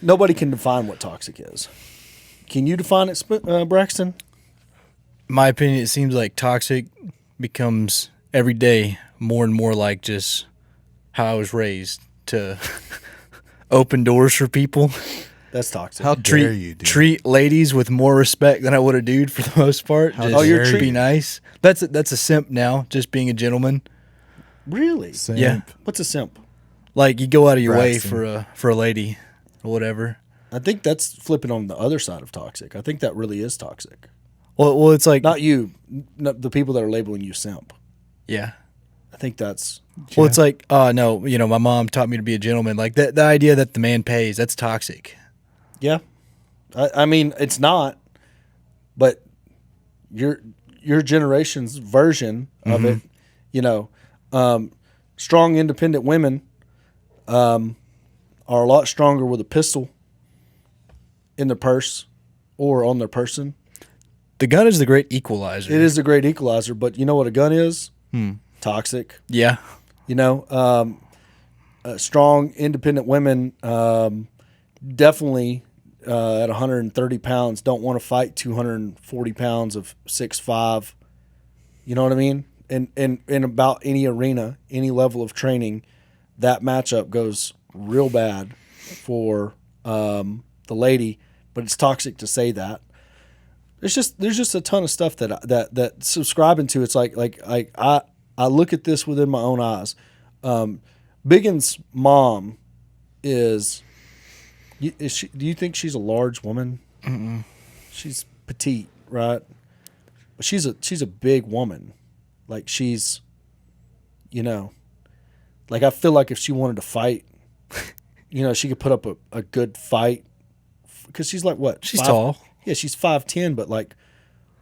Nobody can define what toxic is. Can you define it, Braxton? My opinion, it seems like toxic becomes every day more and more like just how I was raised to open doors for people. That's toxic. How dare you, dude? Treat ladies with more respect than I would a dude for the most part. How Just dare you. be nice. That's a simp now, just being a gentleman. Really? Simp. Yeah. What's a simp? Like you go out of your way Braxton. for a lady or whatever. I think that's flipping on the other side of toxic. I think that really is toxic. Well, it's like Not you, the people that are labeling you simp. yeah. I think that's Well, it's like, oh no, my mom taught me to be a gentleman. Like the idea that the man pays, that's toxic. yeah. I mean, it's not, but your generation's version of it, strong, independent women are a lot stronger with a pistol in their purse or on their person. The gun is the great equalizer. It is a great equalizer, but you know what a gun is? Toxic. Yeah. Strong, independent women definitely at 130 pounds don't want to fight 240 pounds of 6'5". You know what I mean? And in about any arena, any level of training, that matchup goes real bad for the lady. But it's toxic to say that. There's just a ton of stuff that subscribing to. It's like I look at this within my own eyes. Biggin's mom is she? Do you think she's a large woman? Mm-mm. She's petite, right? But she's a big woman. Like she's, like I feel like if she wanted to fight, she could put up a good fight. Because she's like what? She's tall. Yeah, she's 5'10", but like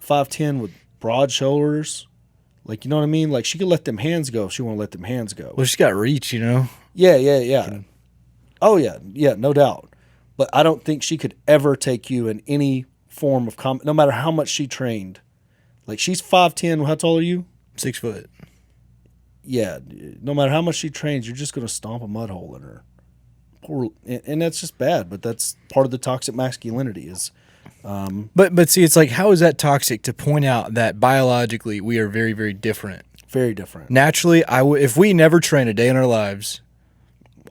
5'10" with broad shoulders. Like, you know what I mean? Like she could let them hands go if she want to let them hands go. Well, she's got reach, Yeah. Oh yeah, no doubt. But I don't think she could ever take you in any form of no matter how much she trained. Like she's 5'10". How tall are you? 6 foot. Yeah. No matter how much she trains, you're just going to stomp a mud hole in her. And that's just bad. But that's part of the toxic masculinity is. But see, it's like, how is that toxic to point out that biologically we are very, very different? Very different. Naturally, if we never train a day in our lives,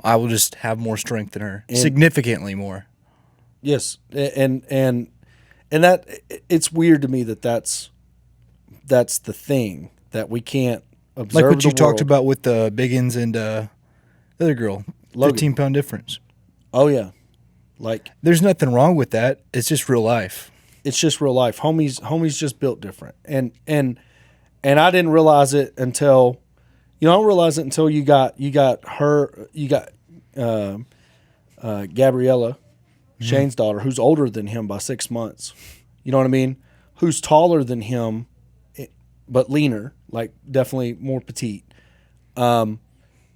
I will just have more strength than her, significantly more. Yes, and that it's weird to me that's the thing that we can't observe. Like what you the talked world. about with Biggins and the other girl, Logan. 15-pound difference. Oh yeah, like there's nothing wrong with that. It's just real life. It's just real life. Homies just built different, and I didn't realize it until, I don't realize it until you got Gabriella, Shane's daughter, who's older than him by 6 months. You know what I mean? Who's taller than him, but leaner, like definitely more petite. And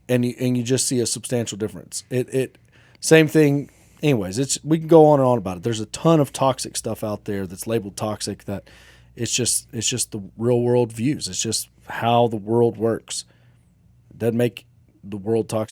you just see a substantial difference. It same thing. Anyways, we can go on and on about it. There's a ton of toxic stuff out there that's labeled toxic that it's just the real world views. It's just how the world works. It doesn't make the world toxic.